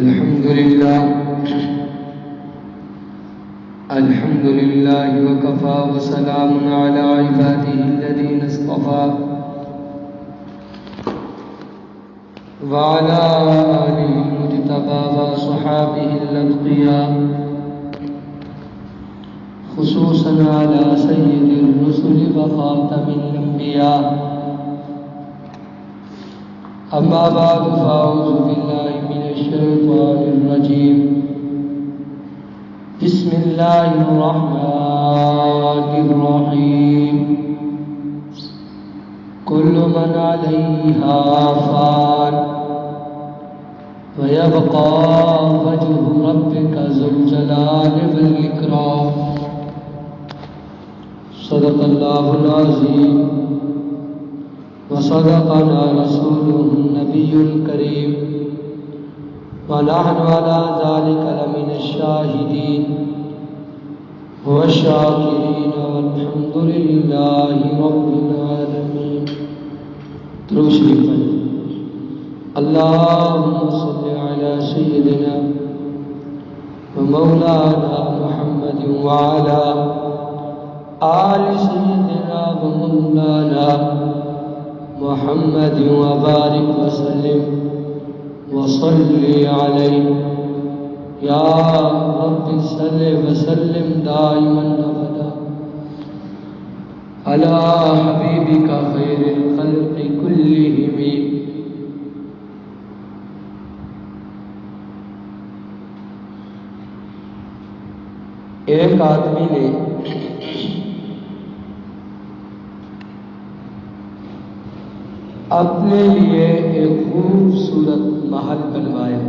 الحمد لله وكفى وسلام على عباده الذين اصطفى وعلى آله المجتبى وصحابه الأتقياء خصوصا على سيد الرسل وخاتم الأنبياء. أما بعد فأعوذ بالله من الشيطان الرجيم. بسم الله الرحمن الرحيم. كل من عليها فان ويبقى وجه ربك ذو الجلال والإكرام. صدق الله العظيم وصدقنا رسوله النبي الكريم ونحن على ذلك لمن الشاهدين والشاكرين والحمد لله رب العالمين. درود شریف پڑھیں. اللهم صل على سيدنا ومولانا محمد وعلى آل سيدنا ومولانا محمد وبارك وسلم وصلي عليه يا رب صل وسلم دائما ابدا على حبيبك خير الخلق كلهم. ایک آدمی نے اپنے لیے ایک خوبصورت محل بنوایا.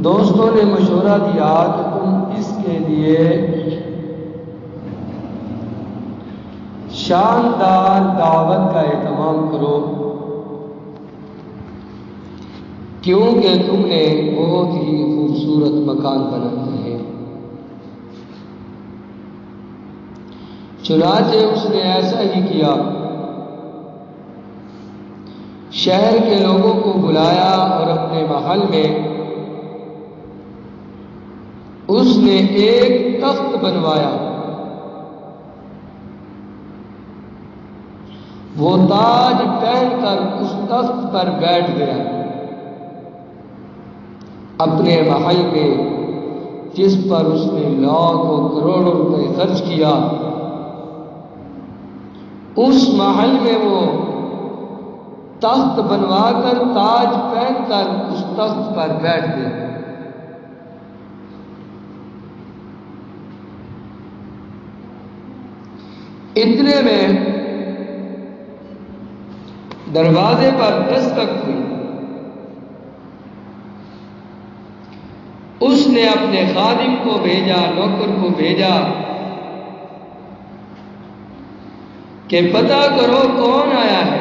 دوستوں نے مشورہ دیا کہ تم اس کے لیے شاندار دعوت کا اہتمام کرو کیونکہ تم نے بہت ہی خوبصورت مکان بنایا ہے. چنانچہ اس نے ایسا ہی کیا. شہر کے لوگوں کو بلایا اور اپنے محل میں اس نے ایک تخت بنوایا. وہ تاج پہن کر اس تخت پر بیٹھ گیا. اپنے محل میں جس پر اس نے لاکھوں کروڑوں روپے خرچ کیا، اس محل میں وہ تخت بنوا کر تاج پہن کر اس تخت پر بیٹھ گیا. اتنے میں دروازے پر دستک ہوئی. اس نے اپنے خادم کو بھیجا، نوکر کو بھیجا کہ پتہ کرو کون آیا ہے.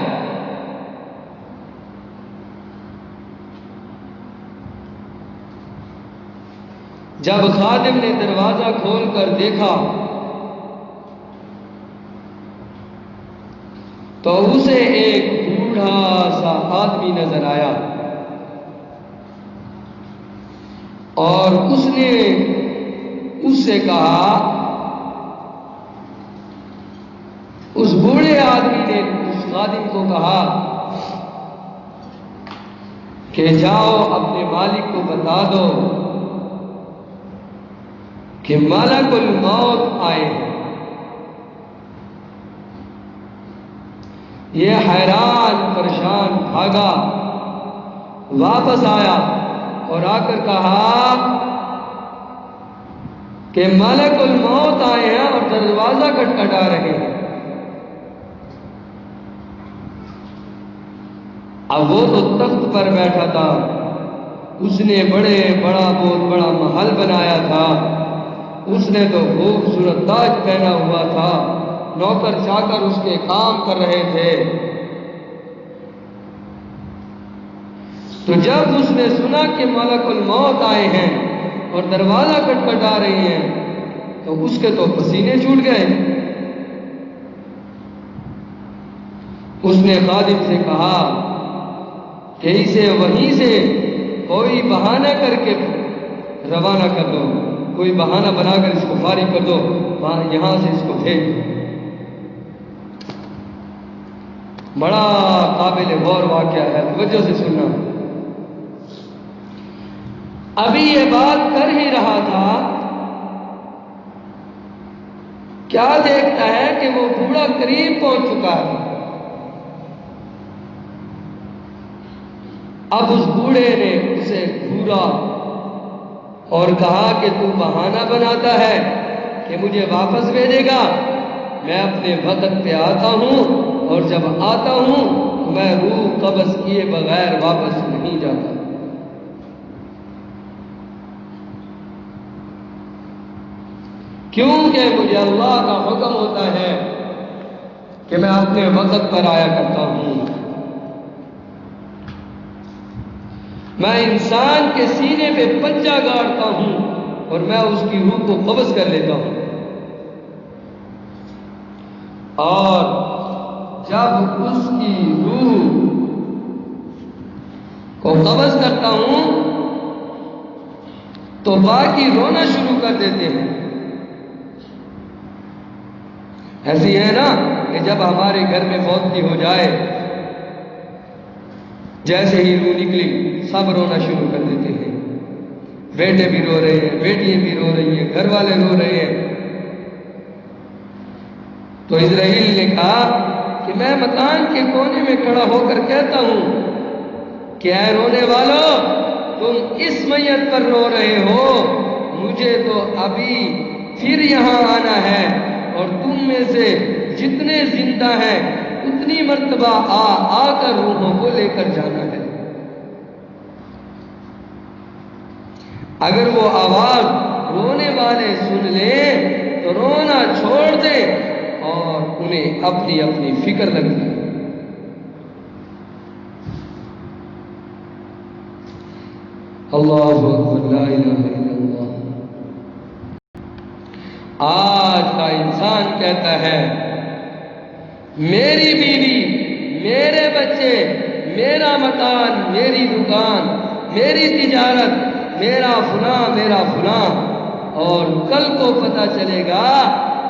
جب خادم نے دروازہ کھول کر دیکھا تو اسے ایک بوڑھا سا آدمی نظر آیا اور اس نے اس سے کہا، اس بوڑھے آدمی نے اس خادم کو کہا کہ جاؤ اپنے مالک کو بتا دو کہ ملک الموت آئے ہیں. یہ حیران پریشان بھاگا، واپس آیا اور آ کر کہا کہ ملک الموت آئے ہیں اور دروازہ کھٹکھٹا رہے ہیں. اب وہ تو تخت پر بیٹھا تھا، اس نے بہت بڑا محل بنایا تھا، اس نے تو خوبصورت تاج پہنا ہوا تھا، نوکر چاکر اس کے کام کر رہے تھے. تو جب اس نے سنا کہ ملک الموت آئے ہیں اور دروازہ کھٹکھٹا رہی ہیں تو اس کے تو پسینے چھوٹ گئے. اس نے خادم سے کہا کہ اسے وہیں سے کوئی بہانہ کر کے روانہ کر دو، کوئی بہانہ بنا کر اس کو فارغ کر دو، یہاں سے اس کو بھیج دو۔ بڑا قابل غور واقعہ ہے، توجہ سے سننا۔ ابھی یہ بات کر ہی رہا تھا، کیا دیکھتا ہے کہ وہ بوڑھا قریب پہنچ چکا ہے۔ اب اس بوڑھے نے اسے گھورا اور کہا کہ تو بہانہ بناتا ہے کہ مجھے واپس بھیجے گا، میں اپنے وقت پہ آتا ہوں، اور جب آتا ہوں تو میں روح قبض کیے بغیر واپس نہیں جاتا۔ کیونکہ مجھے اللہ کا حکم ہوتا ہے کہ میں اپنے وقت پر آیا کرتا ہوں۔ میں انسان کے سینے پہ پنجہ گاڑتا ہوں اور میں اس کی روح کو قبض کر لیتا ہوں، اور جب اس کی روح کو قبض کرتا ہوں تو باقی رونا شروع کر دیتے ہیں۔ ایسی ہے نا کہ جب ہمارے گھر میں موت ہو جائے، جیسے ہی روح نکلی سب رونا شروع کر دیتے ہیں، بیٹے بھی رو رہے ہیں، بیٹیاں بھی رو رہی ہیں، گھر والے رو رہے ہیں۔ تو اسرائیل نے کہا کہ میں مکان کے کونے میں کھڑا ہو کر کہتا ہوں کہ اے رونے والو، تم اس میت پر رو رہے ہو، مجھے تو ابھی پھر یہاں آنا ہے، اور تم میں سے جتنے زندہ ہیں اتنی مرتبہ آ کر روحوں کو لے کر جانا ہے۔ اگر وہ آواز رونے والے سن لیں تو رونا چھوڑ دیں اور انہیں اپنی اپنی فکر لگتی ہے۔ اللہ اکبر، لا الہ الا اللہ۔ آج کا انسان کہتا ہے میری بیوی، میرے بچے، میرا مکان، میری دکان، میری تجارت، میرا فلاں، اور کل کو پتہ چلے گا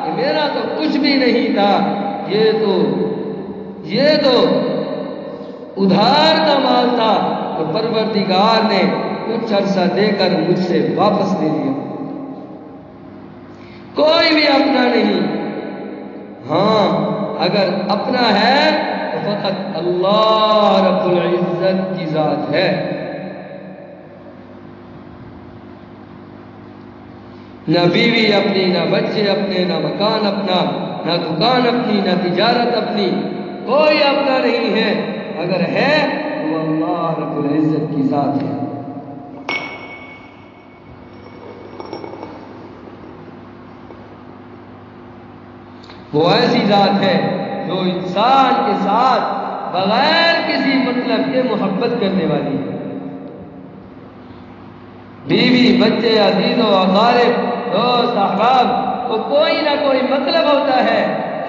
کہ میرا تو کچھ بھی نہیں تھا، یہ تو ادھار کا مال تھا، اور پروردگار نے کچھ عرصہ دے کر مجھ سے واپس لے لیا۔ کوئی بھی اپنا نہیں، ہاں اگر اپنا ہے تو فقط اللہ رب العزت کی ذات ہے۔ نہ بیوی اپنی، نہ بچے اپنے، نہ مکان اپنا، نہ دکان اپنی، نہ تجارت اپنی، کوئی اپنا نہیں ہے۔ اگر ہے تو اللہ رب العزت کی ذات ہے۔ وہ ایسی ذات ہے جو انسان کے ساتھ بغیر کسی مطلب کے محبت کرنے والی ہے۔ بیوی، بچے، عزیز و اقارب، دوست، احباب کو کوئی نہ کوئی مطلب ہوتا ہے،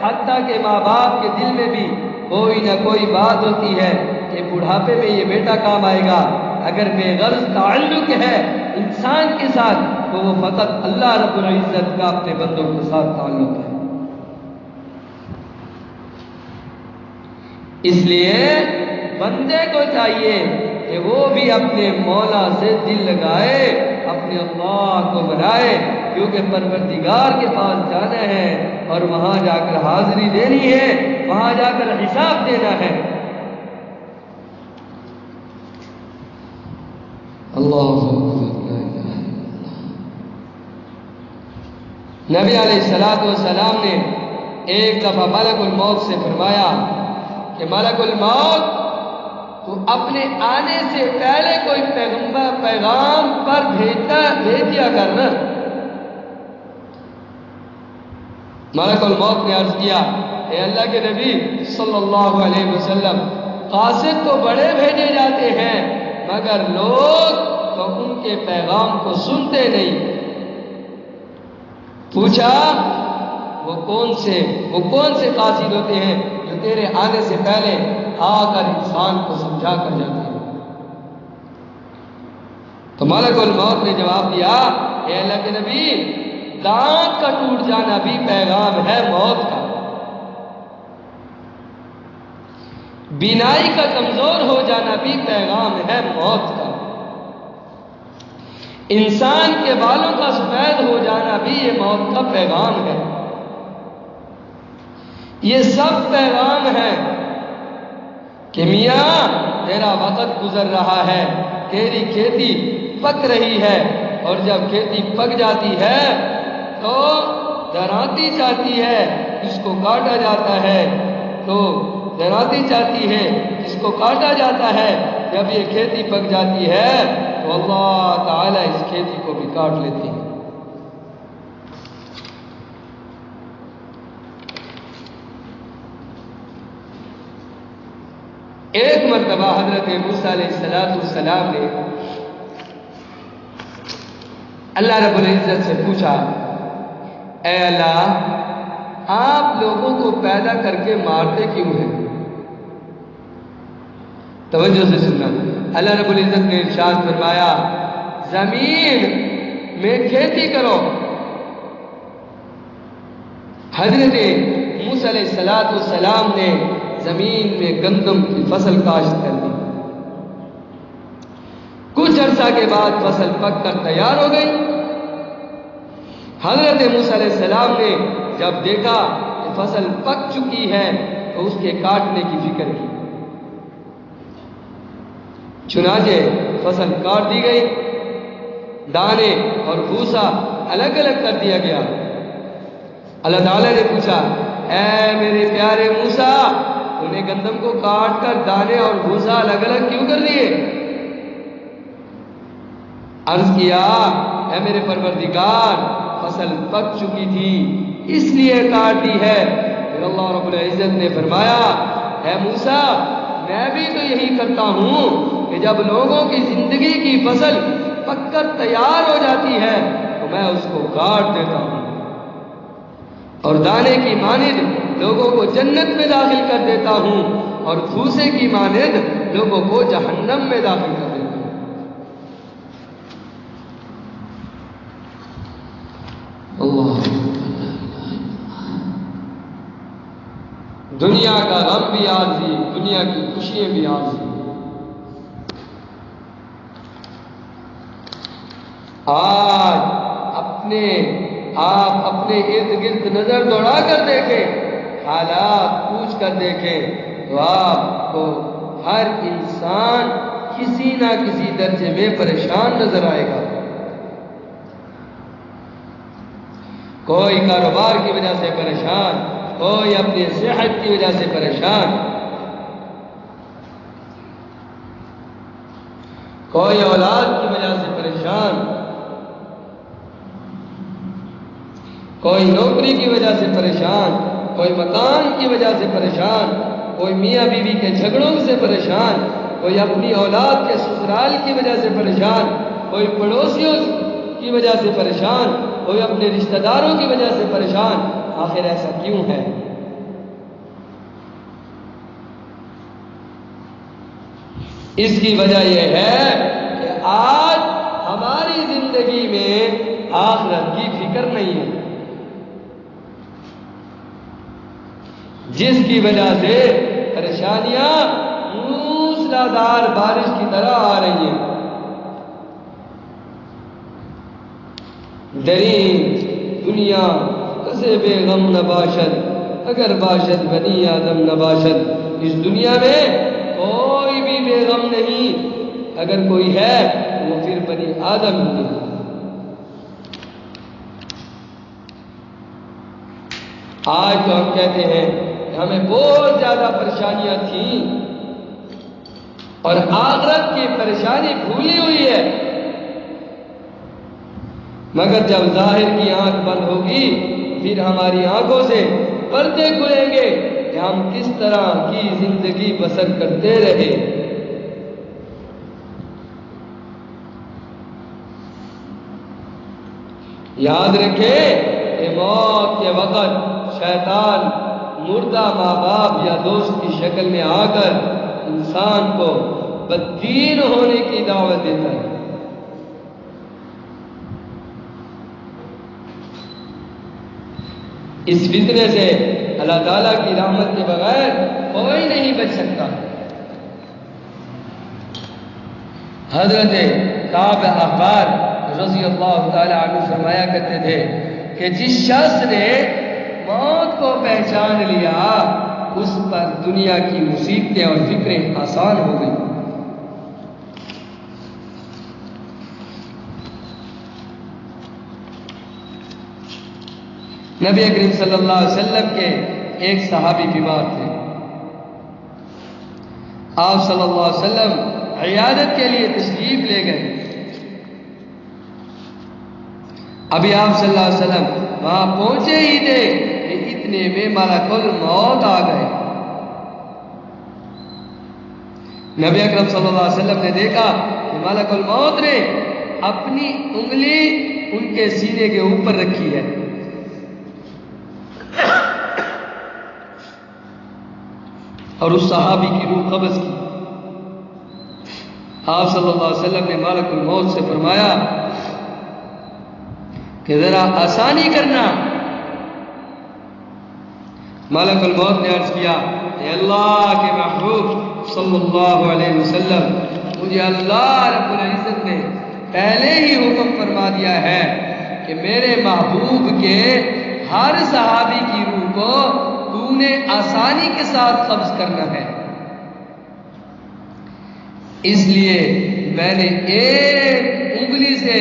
حتیٰ کہ ماں باپ کے دل میں بھی کوئی نہ کوئی بات ہوتی ہے کہ بڑھاپے میں یہ بیٹا کام آئے گا۔ اگر بے غرض تعلق ہے انسان کے ساتھ تو وہ فقط اللہ رب العزت کا اپنے بندوں کے ساتھ تعلق ہے۔ اس لیے بندے کو چاہیے کہ وہ بھی اپنے مولا سے دل لگائے، اپنے اللہ کو منائے، کیونکہ پروردگار کے پاس جانا ہے اور وہاں جا کر حاضری دینی ہے، وہاں جا کر حساب دینا ہے۔ اللہ نبی علیہ السلام نے ایک دفعہ ملک الموت سے فرمایا کہ ملک الموت، تو اپنے آنے سے پہلے کوئی پیغام پر بھیجیا کرنا۔ ملک الموت نے عرض کیا، اے اللہ کے نبی صلی اللہ علیہ وسلم، قاصد تو بڑے بھیجے جاتے ہیں مگر لوگ تو ان کے پیغام کو سنتے نہیں۔ پوچھا وہ کون سے قاصد ہوتے ہیں جو تیرے آنے سے پہلے آ کر انسان کو سمجھا کر جاتے ہیں؟ تو ملک الموت نے جواب دیا، اے اللہ کے نبی، دانت کا ٹوٹ جانا بھی پیغام ہے موت کا، بینائی کا کمزور ہو جانا بھی پیغام ہے موت کا، انسان کے بالوں کا سفید ہو جانا بھی یہ موت کا پیغام ہے۔ یہ سب پیغام ہے کہ میاں تیرا وقت گزر رہا ہے، تیری کھیتی پک رہی ہے، اور جب کھیتی پک جاتی ہے تو دراتی چاہتی ہے اس کو کاٹا جاتا ہے، تو دراتی چاہتی ہے اس کو کاٹا جاتا ہے۔ جب یہ کھیتی پک جاتی ہے تو اللہ تعالیٰ اس کھیتی کو بھی کاٹ لیتے ہیں۔ ایک مرتبہ حضرت موسیٰ علیہ السلام نے اللہ رب العزت سے پوچھا، اے اللہ، آپ لوگوں کو پیدا کر کے مارتے کیوں ہیں؟ توجہ سے سننا، اللہ رب العزت نے ارشاد فرمایا، زمین میں کھیتی کرو۔ حضرت موسیٰ علیہ السلام نے زمین میں گندم کی فصل کاشت کر دی۔ کچھ عرصہ کے بعد فصل پک کر تیار ہو گئی۔ حضرت موسیٰ علیہ السلام نے جب دیکھا کہ فصل پک چکی ہے تو اس کے کاٹنے کی فکر کی، چنانچہ فصل کاٹ دی گئی، دانے اور بھوسا الگ الگ کر دیا گیا۔ اللہ تعالیٰ نے پوچھا، اے میرے پیارے موسیٰ، تو نے گندم کو کاٹ کر دانے اور بھوسا الگ الگ کیوں کر دیے؟ عرض کیا، اے میرے پروردگار، فصل پک چکی تھی اس لیے کاٹ دی ہے۔ پھر اللہ رب العزت نے فرمایا، اے موسیٰ، میں بھی تو یہی کرتا ہوں کہ جب لوگوں کی زندگی کی فصل پک کر تیار ہو جاتی ہے تو میں اس کو کاٹ دیتا ہوں، اور دانے کی مانند لوگوں کو جنت میں داخل کر دیتا ہوں، اور بھوسے کی مانند لوگوں کو جہنم میں داخل کر دیتا ہوں۔ اللہ، دنیا کا غم بھی عارضی، دنیا کی خوشیاں بھی عارضی۔ آج آپ اپنے ارد گرد نظر دوڑا کر دیکھیں، حالات پوچھ کر دیکھیں، تو آپ کو ہر انسان کسی نہ کسی درجے میں پریشان نظر آئے گا۔ کوئی کاروبار کی وجہ سے پریشان، کوئی اپنی صحت کی وجہ سے پریشان، کوئی اولاد کی وجہ سے پریشان، کوئی نوکری کی وجہ سے پریشان، کوئی مکان کی وجہ سے پریشان، کوئی میاں بیوی کے جھگڑوں سے پریشان، کوئی اپنی اولاد کے سسرال کی وجہ سے پریشان، کوئی پڑوسیوں کی وجہ سے پریشان، کوئی اپنے رشتہ داروں کی وجہ سے پریشان۔ آخر ایسا کیوں ہے؟ اس کی وجہ یہ ہے کہ آج ہماری زندگی میں آخرت کی فکر نہیں ہے، جس کی وجہ سے پریشانیاں موسلادھار بارش کی طرح آ رہی ہیں۔ درین دنیا کسے بے غم نباشد، اگر باشد بنی آدم نباشد۔ اس دنیا میں کوئی بھی بے غم نہیں، اگر کوئی ہے وہ پھر بنی آدم نہیں۔ آج تو ہم کہتے ہیں کہ ہمیں بہت زیادہ پریشانیاں تھیں اور آخرت کی پریشانی بھولی ہوئی ہے، مگر جب ظاہر کی آنکھ بند ہوگی پھر ہماری آنکھوں سے پردے کھلیں گے کہ ہم کس طرح کی زندگی بسر کرتے رہے۔ یاد رکھیں کہ موت کے وقت شیطان مردہ ماں باپ یا دوست کی شکل میں آ کر انسان کو بددین ہونے کی دعوت دیتا ہے۔ اس فتنے سے اللہ تعالیٰ کی رحمت کے بغیر کوئی نہیں بچ سکتا۔ حضرت کعب احبار رضی اللہ تعالی عنہ فرمایا کرتے تھے کہ جس شخص نے موت کو پہچان لیا اس پر دنیا کی مصیبتیں اور فکریں آسان ہو گئی۔ نبی کریم صلی اللہ علیہ وسلم کے ایک صحابی بیمار تھے۔ آپ صلی اللہ علیہ وسلم عیادت کے لیے تشریف لے گئے۔ ابھی آپ صلی اللہ علیہ وسلم وہاں پہنچے ہی تھے کہ اتنے میں ملک الموت آ گئے۔ نبی اکرم صلی اللہ علیہ وسلم نے دیکھا کہ ملک الموت نے اپنی انگلی ان کے سینے کے اوپر رکھی ہے اور اس صحابی کی روح قبض کی۔ آپ صلی اللہ علیہ وسلم نے ملک الموت سے فرمایا کہ ذرا آسانی کرنا۔ ملک الموت نے عرض کیا اے اللہ کے محبوب صلی اللہ علیہ وسلم، مجھے اللہ رب العزت نے پہلے ہی حکم فرما دیا ہے کہ میرے محبوب کے ہر صحابی کی روح کو تو نے آسانی کے ساتھ قبض کرنا ہے، اس لیے میں نے ایک انگلی سے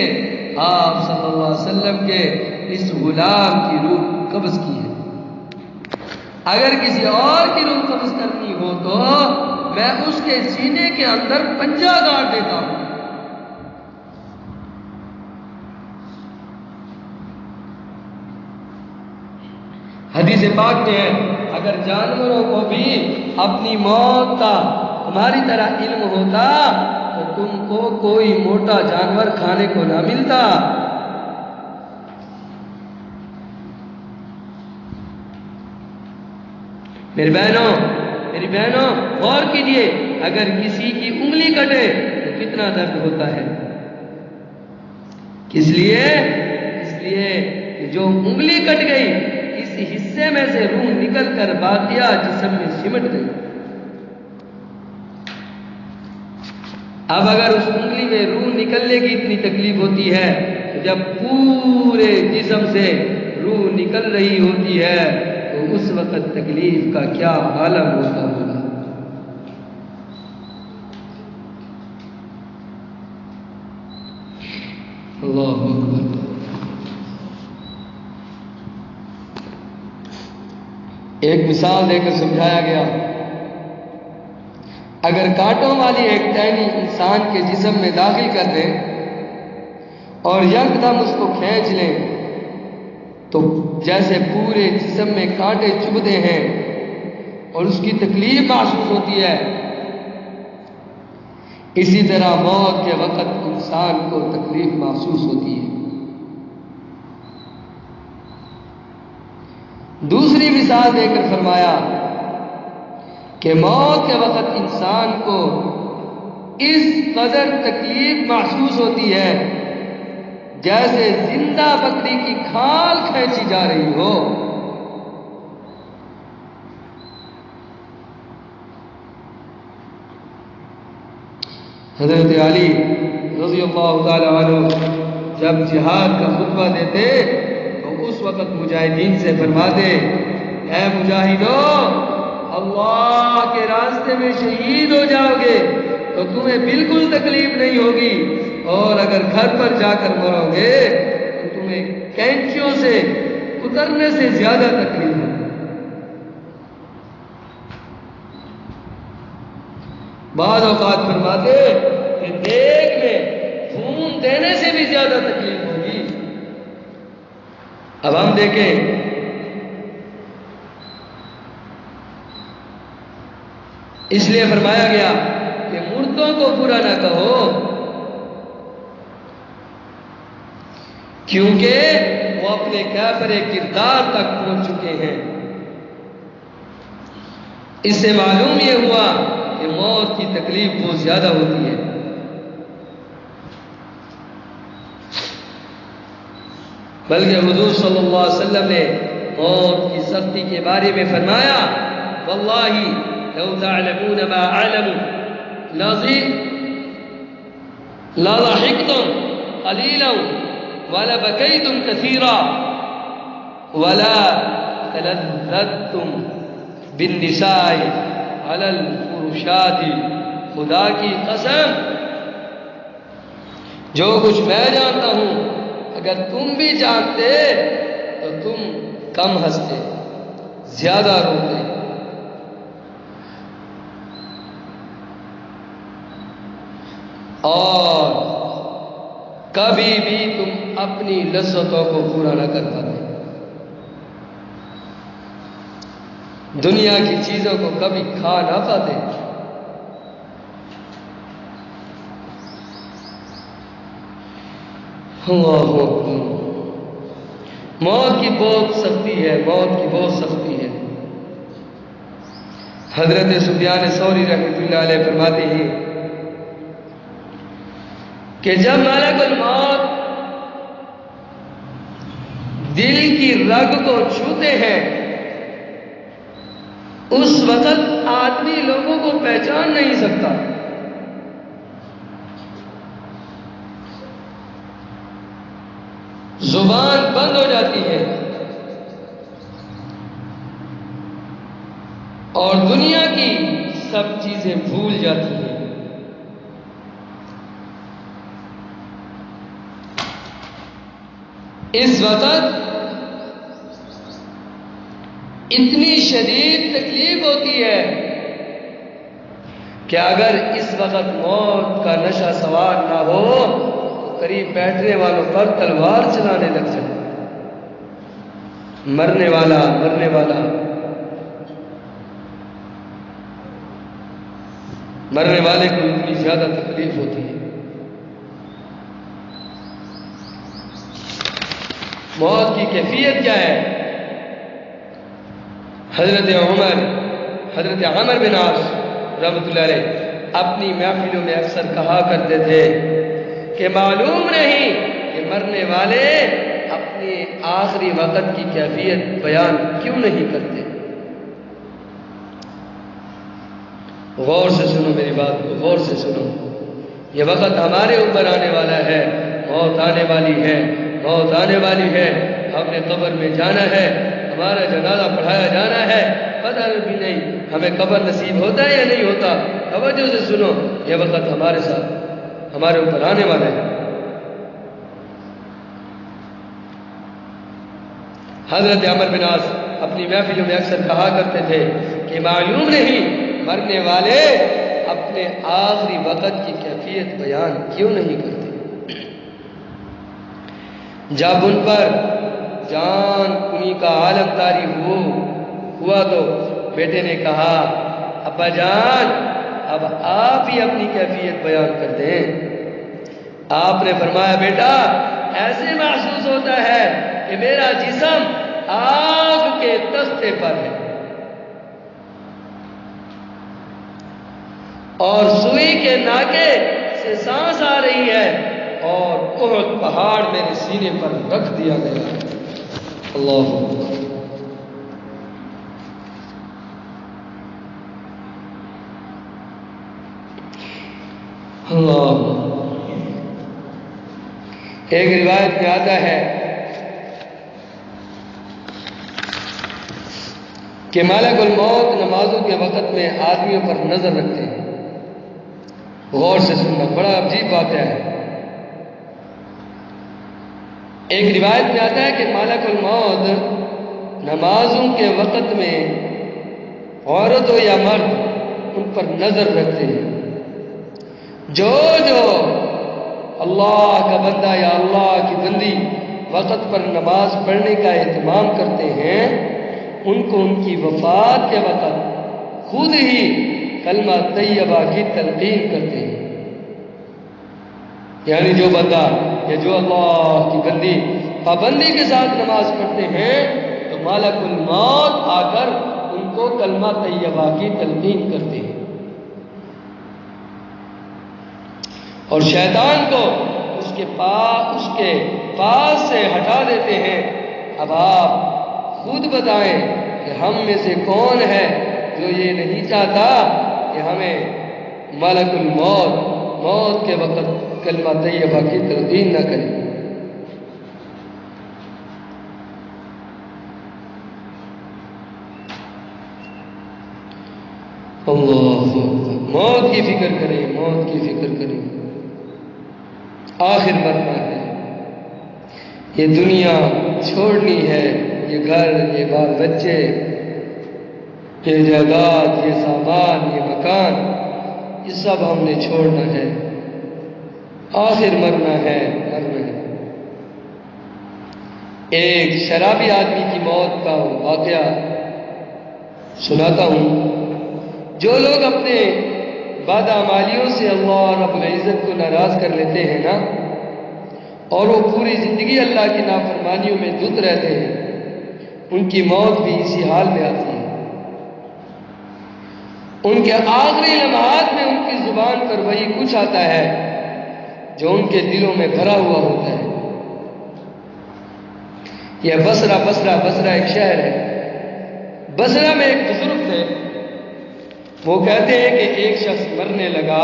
آپ صلی اللہ علیہ وسلم کے اس غلام کی روح قبض کی ہے۔ اگر کسی اور کی روح قبض کرنی ہو تو میں اس کے سینے کے اندر پنجہ گاڑ دیتا ہوں۔ حدیث پاک میں ہے اگر جانوروں کو بھی اپنی موت کا ہماری طرح علم ہوتا تو تم کو کوئی موٹا جانور کھانے کو نہ ملتا۔ میری بہنوں غور کیجیے، اگر کسی کی انگلی کٹے تو کتنا درد ہوتا ہے۔ کس لیے؟ اس لیے کہ جو انگلی کٹ گئی اس حصے میں سے روح نکل کر باقیہ جسم میں سمٹ گئی۔ اب اگر اس انگلی میں روح نکلنے کی اتنی تکلیف ہوتی ہے تو جب پورے جسم سے روح نکل رہی ہوتی ہے تو اس وقت تکلیف کا کیا عالم ہوتا ہوگا۔ اللہ اکبر۔ ایک مثال دے کر سمجھایا گیا، اگر کانٹوں والی ایک ٹہنی انسان کے جسم میں داخل کر دے اور یکدم اس کو کھینچ لیں تو جیسے پورے جسم میں کانٹے چبھتے ہیں اور اس کی تکلیف محسوس ہوتی ہے، اسی طرح موت کے وقت انسان کو تکلیف محسوس ہوتی ہے۔ دوسری مثال دے کر فرمایا کہ موت کے وقت انسان کو اس قدر تکلیف محسوس ہوتی ہے جیسے زندہ بکری کی کھال کھینچی جا رہی ہو۔ حضرت علی رضی اللہ تعالی عنہ جب جہاد کا خطبہ دیتے تو اس وقت مجاہدین سے فرماتے اے مجاہدوں، اللہ کے راستے میں شہید ہو جاؤ گے تو تمہیں بالکل تکلیف نہیں ہوگی، اور اگر گھر پر جا کر مرو گے تو تمہیں کینچیوں سے اترنے سے زیادہ تکلیف ہوگی۔ بعض اوقات فرماتے کہ دیگ میں خون دینے سے بھی زیادہ تکلیف ہوگی۔ اب ہم دیکھیں اس لیے فرمایا گیا کہ مردوں کو برا نہ کہو کیونکہ وہ اپنے کافر کردار تک پہنچ چکے ہیں۔ اس سے معلوم یہ ہوا کہ موت کی تکلیف بہت زیادہ ہوتی ہے۔ بلکہ حضور صلی اللہ علیہ وسلم نے موت کی سختی کے بارے میں فرمایا واللہ لو تعلمون ما اعلم لضحكتم قليلا ولبكيتم كثيرا ولا تلذذتم بالنساء على الفرشات. خدا کی قسم جو کچھ میں جانتا ہوں اگر تم بھی جانتے تو تم کم ہنستے زیادہ روتے. اور کبھی بھی تم اپنی لذتوں کو پورا نہ کر پاتے. دنیا کی چیزوں کو کبھی کھا نہ پاتے. اللہ اکبر. موت کی بہت سختی ہے، موت کی بہت سختی ہے. حضرت سفیان ثوری رحمۃ اللہ علیہ فرماتے ہیں کہ جب ملک الموت دل کی رگ کو چھوتے ہیں اس وقت آدمی لوگوں کو پہچان نہیں سکتا. زبان بند ہو جاتی ہے اور دنیا کی سب چیزیں بھول جاتی ہیں. اس وقت اتنی شدید تکلیف ہوتی ہے کہ اگر اس وقت موت کا نشہ سوار نہ ہو تو قریب بیٹھنے والوں پر تلوار چلانے لگ جائے. مرنے والا مرنے والے کو اتنی زیادہ تکلیف ہوتی ہے. موت کی کیفیت کیا ہے؟ حضرت عمر بن عاص رحمۃ اللہ علیہ اپنی محفلوں میں اکثر کہا کرتے تھے کہ معلوم نہیں کہ مرنے والے اپنے آخری وقت کی کیفیت بیان کیوں نہیں کرتے. غور سے سنو میری بات کو، غور سے سنو. یہ وقت ہمارے اوپر آنے والا ہے. موت آنے والی ہے، موت آنے والی ہے. ہم نے قبر میں جانا ہے، ہمارا جنازہ پڑھایا جانا ہے. پتہ بھی نہیں ہمیں قبر نصیب ہوتا ہے یا نہیں ہوتا. توجہ سے سنو، یہ وقت ہمارے ساتھ ہمارے اوپر آنے والا ہے. حضرت عمر بن عاص اپنی محفلوں میں اکثر کہا کرتے تھے کہ معلوم نہیں مرنے والے اپنے آخری وقت کی کیفیت بیان کیوں نہیں کرتے. جب ان پر جان کنی کا عالم طاری ہوا تو بیٹے نے کہا ابا جان اب آپ ہی اپنی کیفیت بیان کر دیں. آپ نے فرمایا بیٹا ایسے محسوس ہوتا ہے کہ میرا جسم آگ کے تختے پر ہے اور سوئی کے ناکے سے سانس آ رہی ہے اور احد پہاڑ میرے سینے پر رکھ دیا گیا. اللہ اللہ. ایک روایت میں آتا ہے کہ ملک الموت نمازوں کے وقت میں آدمیوں پر نظر رکھتے ہیں. غور سے سننا، بڑا عجیب بات ہے. ایک روایت میں آتا ہے کہ ملک الموت نمازوں کے وقت میں عورت ہو یا مرد ان پر نظر رکھتے ہیں. جو اللہ کا بندہ یا اللہ کی بندی وقت پر نماز پڑھنے کا اہتمام کرتے ہیں ان کو ان کی وفات کے وقت خود ہی کلمہ طیبہ کی تلقین کرتے ہیں. یعنی جو بندہ یا جو اللہ کی بندی پابندی کے ساتھ نماز پڑھتے ہیں تو ملک الموت آ کر ان کو کلمہ طیبہ کی تلقین کرتے ہیں اور شیطان کو اس کے پاس سے ہٹا دیتے ہیں. اب آپ خود بتائیں کہ ہم میں سے کون ہے جو یہ نہیں چاہتا کہ ہمیں ملک الموت موت کے وقت کلمہ طیبہ کی تلقین نہ کرے۔ اللہ موت کی فکر کریں، موت کی فکر کریں، آخر مرنا ہے، یہ دنیا چھوڑنی ہے، یہ گھر، یہ بال بچے، یہ جائیداد، یہ سامان، یہ مکان، یہ سب ہم نے چھوڑنا ہے، آخر مرنا ہے، مرنا ہے۔ ایک شرابی آدمی کی موت کا واقعہ سناتا ہوں۔ جو لوگ اپنے بدعمالیوں سے اللہ رب العزت کو ناراض کر لیتے ہیں نا، اور وہ پوری زندگی اللہ کی نافرمانیوں میں دھت رہتے ہیں، ان کی موت بھی اسی حال میں آتی ہے۔ ان کے آخری لمحات میں ان کی زبان پر وہی کچھ آتا ہے جو ان کے دلوں میں بھرا ہوا ہوتا ہے۔ یہ بصرہ ایک شہر ہے۔ بصرہ میں ایک بزرگ تھے، وہ کہتے ہیں کہ ایک شخص مرنے لگا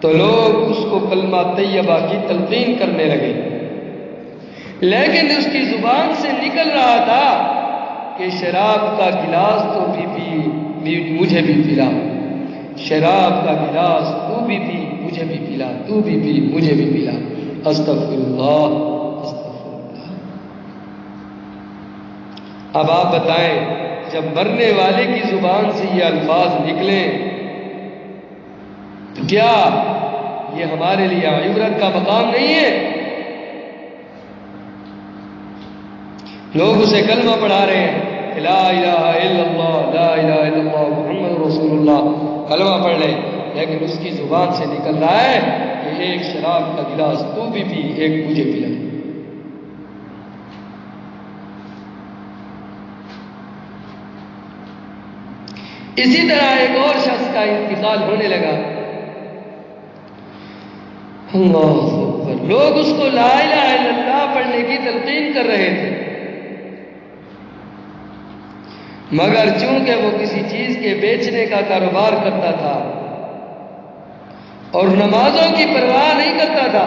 تو لوگ اس کو کلمہ طیبہ کی تلقین کرنے لگے، لیکن اس کی زبان سے نکل رہا تھا کہ شراب کا گلاس تو مجھے بھی پلا، شراب کا گلاس تو بھی پی مجھے بھی پلا، تو بھی پی مجھے بھی پلا، استغفر اللہ استغفر اللہ۔ اب آپ بتائیں، جب مرنے والے کی زبان سے یہ الفاظ نکلیں تو کیا یہ ہمارے لیے عبرت کا مقام نہیں ہے؟ لوگ اسے کلمہ پڑھا رہے ہیں کہ لا الہ الا اللہ، لا الہ الا اللہ محمد رسول اللہ، کلمہ پڑھ لیں، لیکن اس کی زبان سے نکل رہا ہے کہ ایک شراب کا گلاس تو بھی پی، ایک مجھے پلا۔ اسی طرح ایک اور شخص کا انتقال ہونے لگا، اللہ اکبر، لوگ اس کو لا الہ الا اللہ پڑھنے کی تلقین کر رہے تھے، مگر چونکہ وہ کسی چیز کے بیچنے کا کاروبار کرتا تھا اور نمازوں کی پرواہ نہیں کرتا تھا،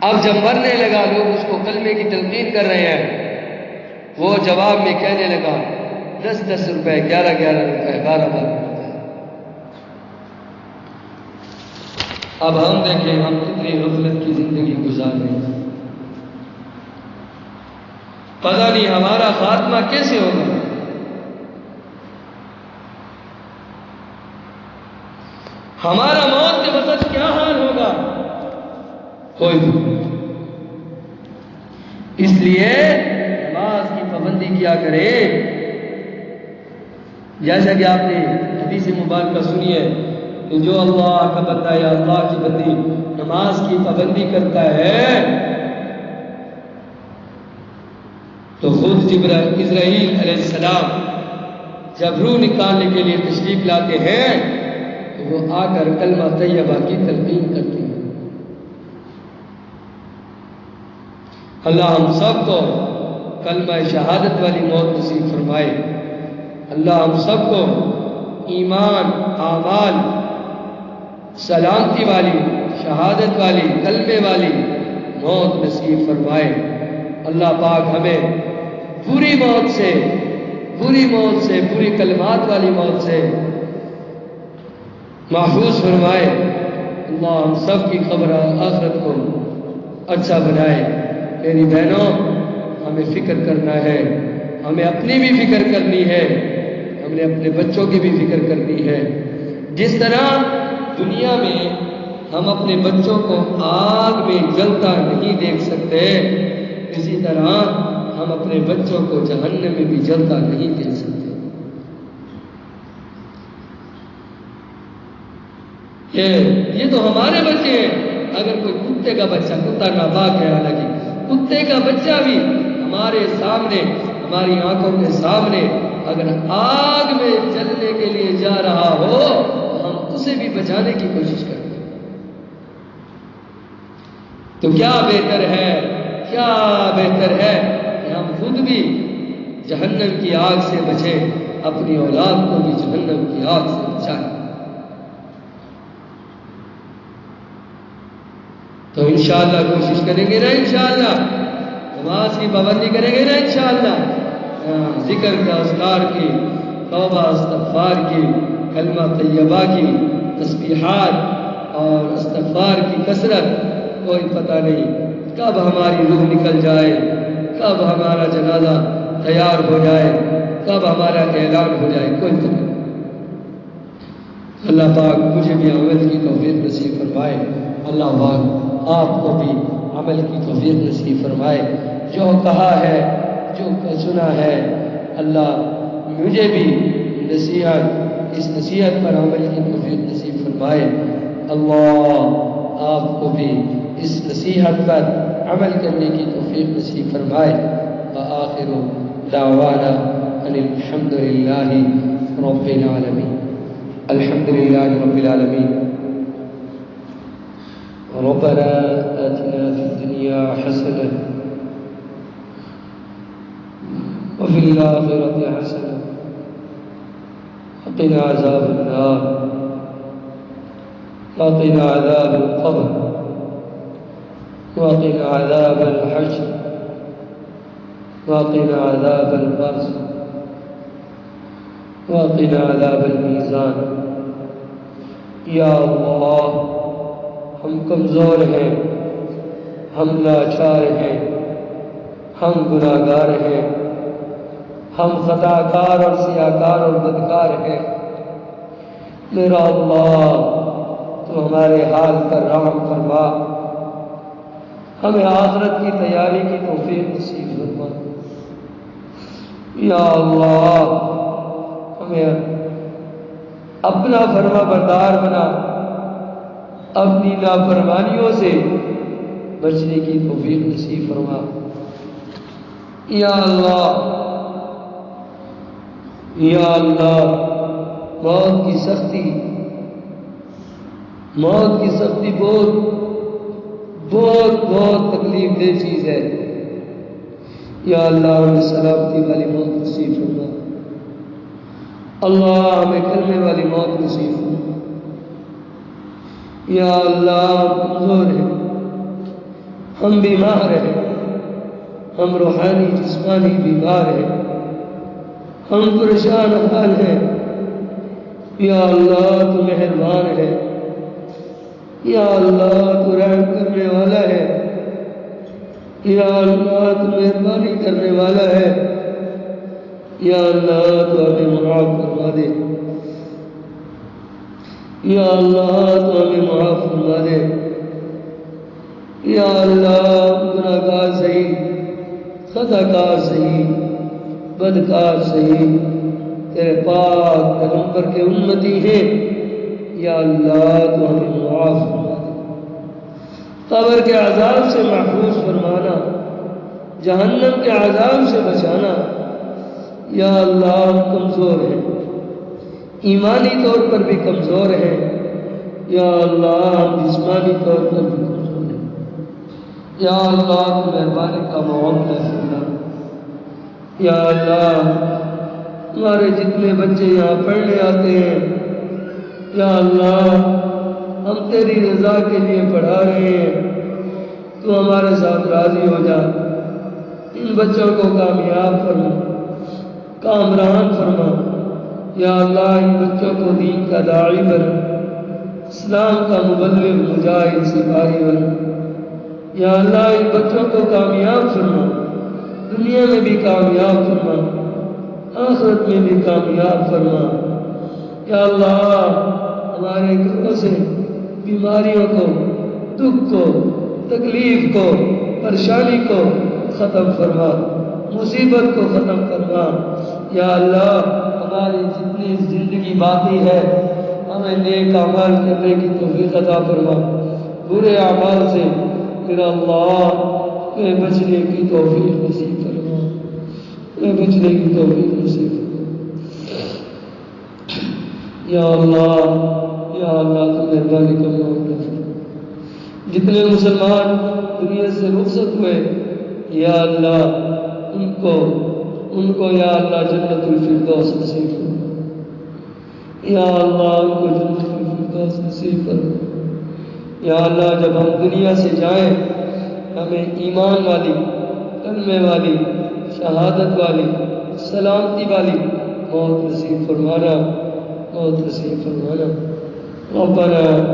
اب جب مرنے لگا لوگ اس کو کلمے کی تلقین کر رہے ہیں، وہ جواب میں کہنے لگا 10 روپے، 11 روپے، 12 روپے۔ اب ہم دیکھیں ہم کتنی غفلت کی زندگی گزار رہے ہیں، پتہ نہیں ہمارا خاتمہ کیسے ہوگا۔ ہمارا موت کے وقت کیا حال ہوگا، کوئی نہیں۔ اس لیے نماز کی پابندی کیا کریں، جیسا کہ آپ نے حدیث مبارکہ سنی ہے کہ جو اللہ کا بندہ یا اللہ کی بندی نماز کی پابندی کرتا ہے تو خود اسرائیل علیہ السلام جب روح نکالنے کے لیے تشریف لاتے ہیں تو وہ آ کر کلمہ طیبہ کی تلقین کرتے ہیں۔ اللہ ہم سب کو کلمہ شہادت والی موت نصیب فرمائے، اللہ ہم سب کو ایمان، اعمال، سلامتی والی، شہادت والی، کلمے والی موت نصیب فرمائے۔ اللہ پاک ہمیں بری موت سے، بری کلمات والی موت سے محفوظ فرمائے۔ اللہ ہم سب کی قبر آخرت کو اچھا بنائے۔ میری بہنوں، ہمیں فکر کرنا ہے، ہمیں اپنی بھی فکر کرنی ہے، ہم نے اپنے بچوں کی بھی فکر کرنی ہے۔ جس طرح دنیا میں ہم اپنے بچوں کو آگ میں جلتا نہیں دیکھ سکتے، اسی طرح ہم اپنے بچوں کو جہنم میں بھی جلتا نہیں دیکھ سکتے۔ یہ تو ہمارے بچے ہیں، اگر کوئی کتے کا بچہ، کتا ناپاک ہے حالانکہ، کتے کا بچہ بھی ہمارے سامنے، ہماری آنکھوں کے سامنے اگر آگ میں جلنے کے لیے جا رہا ہو تو ہم اسے بھی بچانے کی کوشش کرتے ہیں۔ تو کیا بہتر ہے، کیا بہتر ہے کہ ہم خود بھی جہنم کی آگ سے بچیں، اپنی اولاد کو بھی جہنم کی آگ سے بچائیں۔ تو انشاءاللہ کوشش کریں گے نا، انشاءاللہ نماز کی پابندی کریں گے نا انشاءاللہ، ذکر کا، اذکار کی، توبہ استغفار کی، کلمہ طیبہ کی، تسبیحات اور استغفار کی کثرت، کوئی پتہ نہیں کب ہماری روح نکل جائے، کب ہمارا جنازہ تیار ہو جائے، کب ہمارا اعلان ہو جائے، کوئی پتہ نہیں۔ اللہ پاک مجھے بھی عمل کی توفیق نصیب فرمائے، اللہ پاک آپ کو بھی عمل کی توفیق نصیب فرمائے۔ جو کہا ہے، جو سنا ہے، اللہ مجھے بھی اس نصیحت پر عمل کی توفیق نصیب فرمائے۔ اللہ آپ کو بھی اس نصیحت پر عمل کرنے کی توفیق نصیب فرمائے۔ وآخر دعوانا ان الحمد للہ رب العالمین، الحمد للہ رب العالمین۔ ربنا آتنا في الدنيا حسنة وفي الآخرة حسنة وقنا عذاب النار وقنا عذاب القبر وقنا عذاب الحشر وقنا عذاب البرز وقنا عذاب الميزان۔ یا اللہ، ہم کمزور ہیں، ہم لاچار ہیں، ہم گناہگار ہیں، ہم خطا کار اور سیاکار اور بدکار ہیں۔ میرا اللہ، تو ہمارے حال پر رحم فرما، ہمیں آخرت کی تیاری کی توفیق نصیب فرما۔ یا اللہ، ہمیں اپنا فرما بردار بنا، اپنی نافرمانیوں سے بچنے کی توفیق نصیب فرما۔ یا اللہ، یا اللہ، موت کی سختی بہت تکلیف دہ چیز ہے۔ یا اللہ، ہمیں سلامتی والی موت نصیب فرما۔ اللہ، ہمیں کلمے والی موت نصیب فرما۔ یا اللہ، ہم کمزور ہیں، ہم بیمار ہیں، ہم روحانی جسمانی بیمار ہیں، ہم پریشان حال ہیں۔ یا اللہ، تو مہربان ہے، یا اللہ تو رحم کرنے والا ہے، یا اللہ تو مہربانی کرنے والا ہے۔ یا اللہ تو ہمیں معاف فرما دے، یا اللہ تو ہمیں معاف فرما دے۔ یا اللہ، گناہگار صحیح، خطا کار صحیح، بدکار صحیح، تیرے پاک پیغمبر کے امتی ہیں۔ یا اللہ تو ہمیں معاف فرما دے، قبر کے عذاب سے محفوظ فرمانا، جہنم کے عذاب سے بچانا۔ یا اللہ، ہم کمزور ہیں، ایمانی طور پر بھی کمزور ہیں۔ یا اللہ، ہم جسمانی طور پر بھی کمزور ہیں۔ یا اللہ، تو مہربانی کا معاملہ فرما۔ یا اللہ، ہمارے جتنے بچے یہاں پڑھنے آتے ہیں، یا اللہ ہم تیری رضا کے لیے پڑھا رہے ہیں، تو ہمارے ساتھ راضی ہو جا، ان بچوں کو کامیاب فرما، کامران فرما۔ یا اللہ، ان بچوں کو دین کا داعی بنا، اسلام کا مبلغ مجاہد سپاہی بنا۔ یا اللہ، ان بچوں کو کامیاب فرما، دنیا میں بھی کامیاب فرما، آخرت میں بھی کامیاب فرما۔ یا اللہ، ہمارے گھروں سے بیماریوں کو، دکھ کو، تکلیف کو، پریشانی کو ختم فرما، مصیبت کو ختم فرما۔ یا اللہ، ہماری جتنی زندگی باقی ہے، ہمیں نیک اعمال کرنے کی توفیق عطا فرما، برے اعمال سے میرا اللہ ہمیں بچنے کی توفیق نصیب فرما، ہمیں بچنے کی توفیق نصیب فرما۔ یا اللہ، یا اللہ، تو مہربانی کرنا۔ جتنے مسلمان دنیا سے رخصت ہوئے، یا اللہ ان کو یا اللہ جنت الفردوس نصیب فرما، یا اللہ ان کو جنت الفردوس نصیب فرما۔ یا اللہ جب ہم دنیا سے جائیں ہمیں ایمان والی، کلمے والی، شہادت والی، سلامتی والی موت نصیب فرمانا، موت نصیب فرمانا۔ ربنا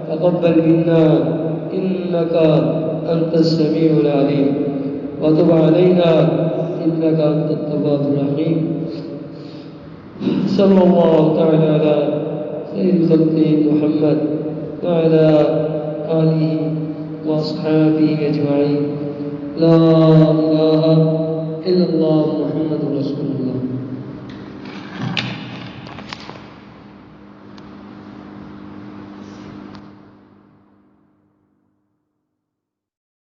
تقبل منا إنك أنت السميع العليم وتب علينا إنك أنت التواب الرحيم۔ صلى الله تعالى على خير خلقه محمد وعلى آله وأصحابه أجمعين۔ لا إله إلا الله محمد رسول الله۔